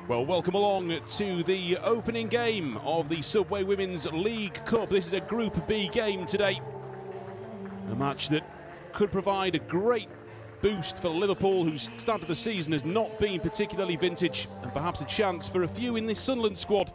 Well, welcome along to the opening game of the Subway Women's League Cup. This is a Group B game today. A match that could provide a great boost for Liverpool, whose start of the season has not been particularly vintage, and perhaps a chance for a few in this Sunderland squad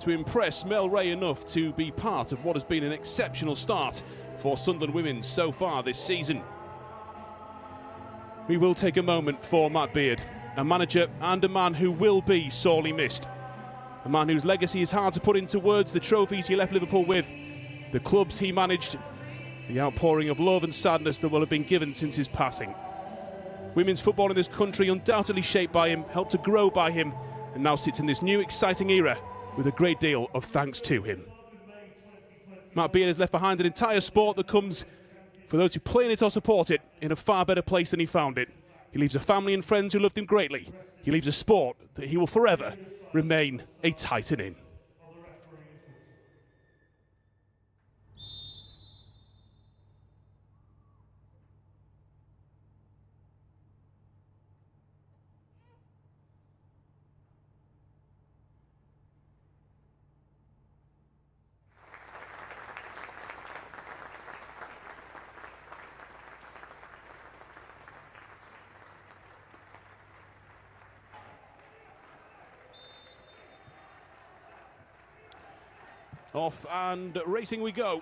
to impress Mel Ray enough to be part of what has been an exceptional start for Sunderland women so far this season. We will take a moment for Matt Beard, a manager and a man who will be sorely missed. A man whose legacy is hard to put into words, the trophies he left Liverpool with, the clubs he managed, the outpouring of love and sadness that will have been given since his passing. Women's football in this country undoubtedly shaped by him, helped to grow by him, and now sits in this new exciting era with a great deal of thanks to him. Matt Beard has left behind an entire sport that comes, for those who play in it or support it, in a far better place than he found it. He leaves a family and friends who loved him greatly. He leaves a sport that he will forever remain a titan in. Off and racing we go.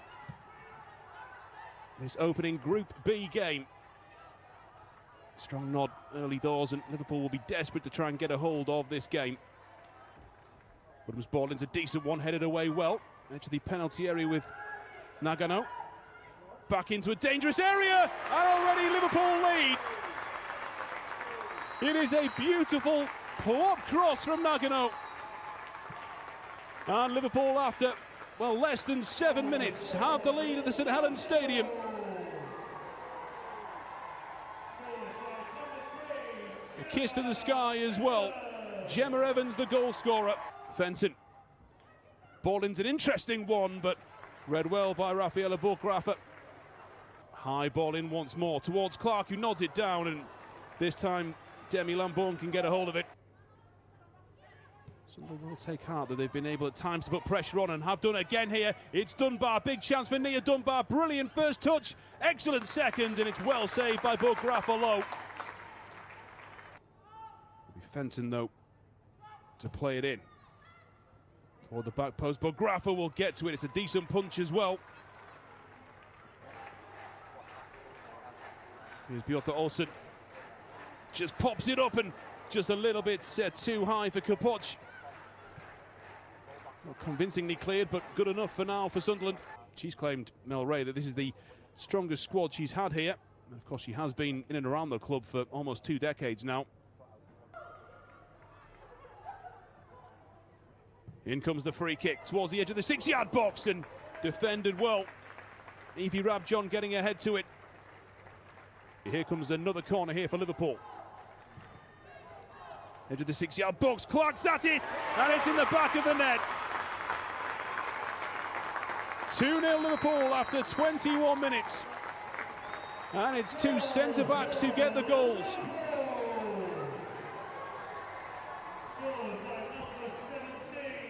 This opening Group B game. Strong nod early doors, and Liverpool will be desperate to try and get a hold of this game. Woodham's ball into a decent one, headed away well. Edge of the penalty area with Nagano. Back into a dangerous area, and already Liverpool lead. It is a beautiful plop cross from Nagano. And Liverpool, after less than 7 minutes, have the lead at the St Helens Stadium. A kiss to the sky as well. Gemma Evans, the goal scorer. Fenton. Ball into an interesting one, but read well by Rafaela Bograffa. High ball in once more towards Clark, who nods it down, and this time Demi Lambourne can get a hold of it. Sunderland will take heart that they've been able at times to put pressure on, and have done again here. It's Dunbar, big chance for Nia Dunbar, brilliant first touch, excellent second, and it's well saved by Bograffa low. It'll be Fenton though to play it in toward the back post. Bograffa will get to it, it's a decent punch as well. Here's Bjorta Olsen, just pops it up and just a little bit too high for Kapoc. Not convincingly cleared, but good enough for now for Sunderland. She's claimed, Mel Ray, that this is the strongest squad she's had here. And of course, she has been in and around the club for almost 2 decades now. In comes the free kick towards the edge of the 6-yard box, and defended well. Evie Rabjohn getting ahead to it. Here comes another corner here for Liverpool. Edge of the 6-yard box, Clark's at it, and it's in the back of the net. 2-0 Liverpool after 21 minutes. And it's 2 centre-backs who get the goals.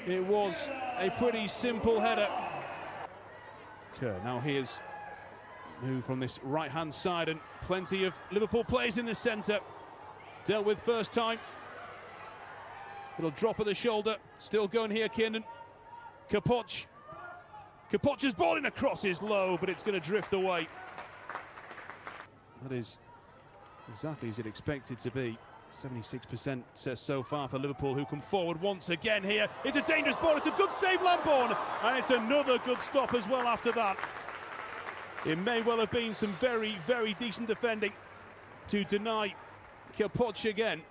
It was a pretty simple header. Kerr, now here's move from this right-hand side, and plenty of Liverpool players in the centre. Dealt with first time. Little drop of the shoulder, still going here, Kiernan. Kapoc. Kapoc's ball in across is low, but it's going to drift away. That is exactly as you'd expect it to be. 76% so far for Liverpool, who come forward once again here. It's a dangerous ball, it's a good save, Lambourne, and it's another good stop as well after that. It may well have been some very, very decent defending to deny Kapoc again.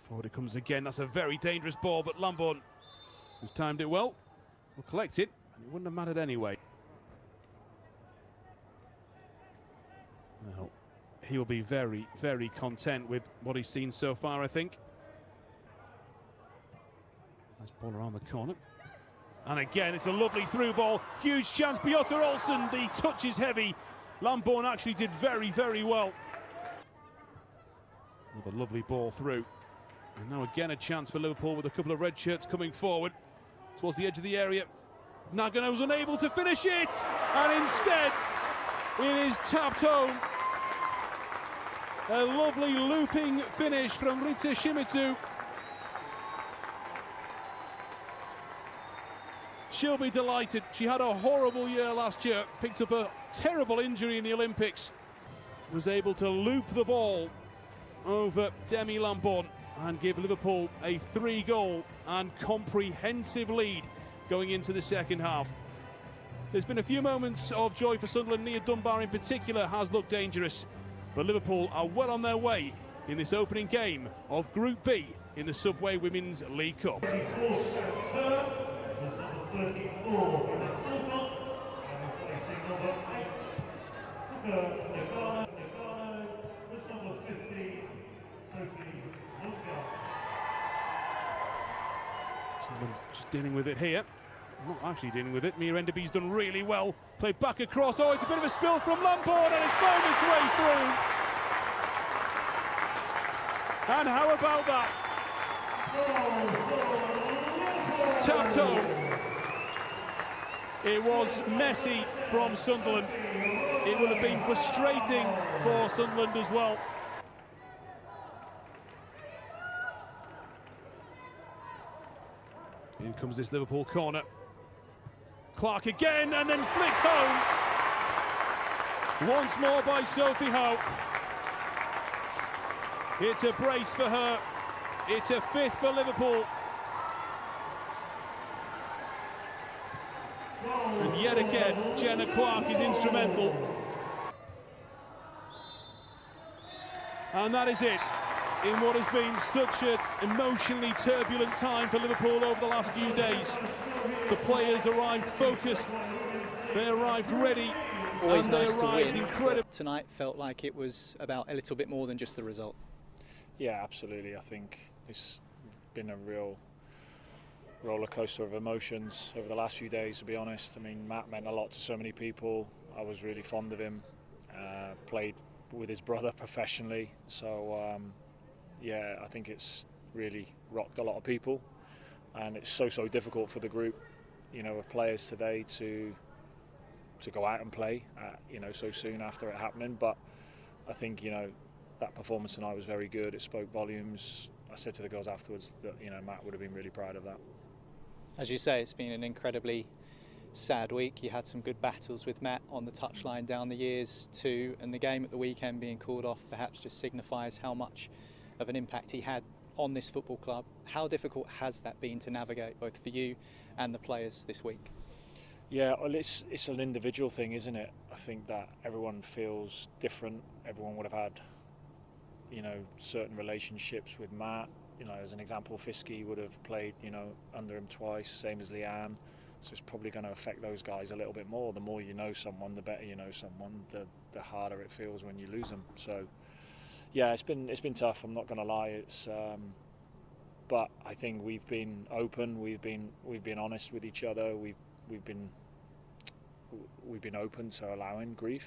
Forward it comes again, that's a very dangerous ball, but Lambourne has timed it well. Will collect it, and it wouldn't have mattered anyway. Well, he'll be very, very content with what he's seen so far, I think. Nice ball around the corner. And again, it's a lovely through ball. Huge chance, Bjorta Olsen, the touch is heavy. Lambourne actually did very, very well. Another lovely ball through. And now again a chance for Liverpool with a couple of red shirts coming forward towards the edge of the area. Nagano was unable to finish it, and instead it is tapped home. A lovely looping finish from Rita Shimizu. She'll be delighted. She had a horrible year last year, picked up a terrible injury in the Olympics, was able to loop the ball over Demi Lambourne and give Liverpool a 3-goal and comprehensive lead going into the second half. There's been a few moments of joy for Sunderland. Nia Dunbar in particular has looked dangerous, but Liverpool are well on their way in this opening game of Group B in the Subway Women's League Cup. 34 in silver, and replacing number 8 for Nagano was number 50, Sophie Luca. Sunderland just dealing with it here. Not actually dealing with it. Mia Enderby's done really well. Played back across. Oh, it's a bit of a spill from Lampard, and it's found its way through. And how about that? Tapped home. It was messy from Sunderland. It will have been frustrating for Sunderland as well. In comes this Liverpool corner. Clark again, and then flicked home. Once more by Sophie Howe. It's a brace for her. It's a 5th for Liverpool. And yet again, Jenna Clark is instrumental. And that is it. In what has been such an emotionally turbulent time for Liverpool over the last few days. The players arrived focused, they arrived ready, always and they nice arrived to win. incredible. Tonight felt like it was about a little bit more than just the result. Yeah, absolutely. I think it's been a real roller coaster of emotions over the last few days, to be honest. I mean, Matt meant a lot to so many people. I was really fond of him, played with his brother professionally, so yeah, I think it's really rocked a lot of people, and it's so difficult for the group, you know, of players today to go out and play, you know, so soon after it happening. But I think, you know, that performance tonight was very good. It spoke volumes. I said to the girls afterwards that, you know, Matt would have been really proud of that. As you say, it's been an incredibly sad week. You had some good battles with Matt on the touchline down the years too, and the game at the weekend being called off perhaps just signifies how much of an impact he had on this football club. How difficult has that been to navigate, both for you and the players this week? Yeah, well, it's an individual thing, isn't it? I think that everyone feels different. Everyone would have had, you know, certain relationships with Matt. You know, as an example, Fiske would have played, you know, under him twice, same as Leanne. So it's probably going to affect those guys a little bit more. The more you know someone, the better you know someone, the harder it feels when you lose them. So yeah, it's been tough. I'm not going to lie. It's but I think we've been open. We've been honest with each other. We've been open to allowing grief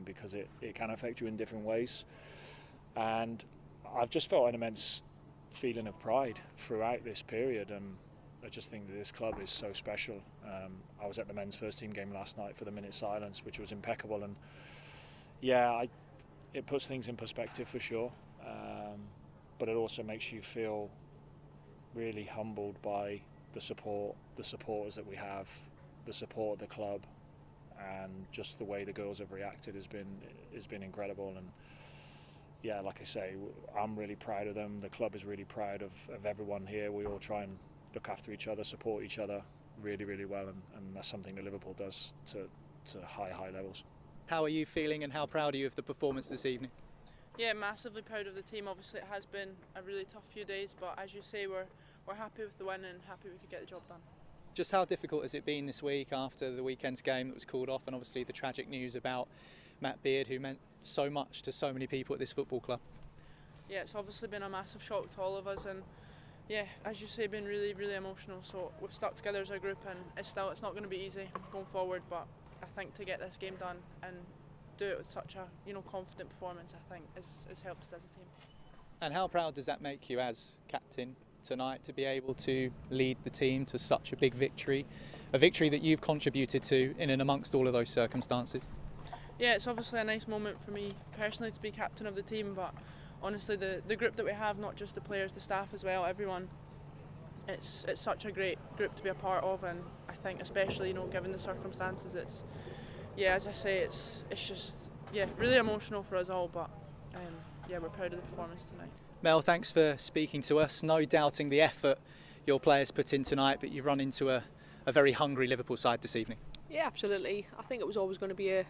because it can affect you in different ways. And I've just felt an immense feeling of pride throughout this period. I just think that this club is so special. I was at the men's first team game last night for the minute silence, which was impeccable. And yeah, it puts things in perspective for sure. But it also makes you feel really humbled by the supporters that we have, the support of the club, and just the way the girls have reacted has been incredible. And yeah, like I say, I'm really proud of them. The club is really proud of everyone here. We all try and look after each other, support each other really, really well, and that's something that Liverpool does to high levels. How are you feeling, and how proud are you of the performance this evening? Yeah, massively proud of the team. Obviously, it has been a really tough few days, but as you say, we're happy with the win and happy we could get the job done. Just how difficult has it been this week after the weekend's game that was called off, and obviously the tragic news about Matt Beard, who meant so much to so many people at this football club? Yeah, it's obviously been a massive shock to all of us, and yeah, as you say, been really, really emotional. So we've stuck together as a group, and it's not going to be easy going forward. But I think to get this game done and do it with such a confident performance, I think has helped us as a team. And how proud does that make you as captain tonight to be able to lead the team to such a big victory, a victory that you've contributed to in and amongst all of those circumstances? Yeah, it's obviously a nice moment for me personally to be captain of the team, but honestly the group that we have, not just the players, the staff as well, everyone, it's such a great group to be a part of, and I think especially, you know, given the circumstances, it's, yeah, as I say, it's just, yeah, really emotional for us all, but yeah, we're proud of the performance tonight. Mel, thanks for speaking to us. No doubting the effort your players put in tonight, but you've run into a very hungry Liverpool side this evening. Yeah, absolutely. I think it was always going to be a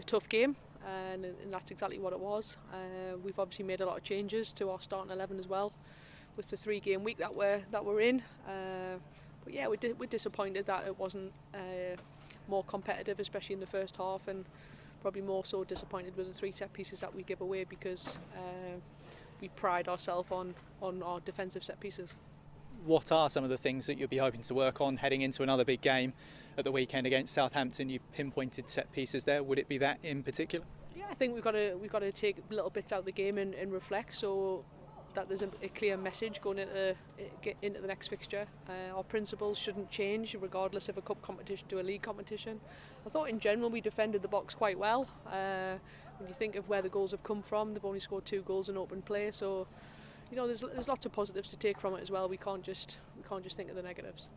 tough game, and that's exactly what it was. We've obviously made a lot of changes to our starting 11 as well, with the 3-game week that we're in. But yeah, we're disappointed that it wasn't more competitive, especially in the first half, and probably more so disappointed with the 3 set pieces that we give away, because we pride ourselves on our defensive set pieces. What are some of the things that you'll be hoping to work on heading into another big game at the weekend against Southampton? You've pinpointed set pieces there. Would it be that in particular? Yeah, I think we've got to take little bits out of the game and reflect, so that there's a clear message going into the next fixture. Our principles shouldn't change regardless of a cup competition to a league competition. I thought in general we defended the box quite well. When you think of where the goals have come from, they've only scored 2 goals in open play, so you know there's lots of positives to take from it as well. We can't just think of the negatives.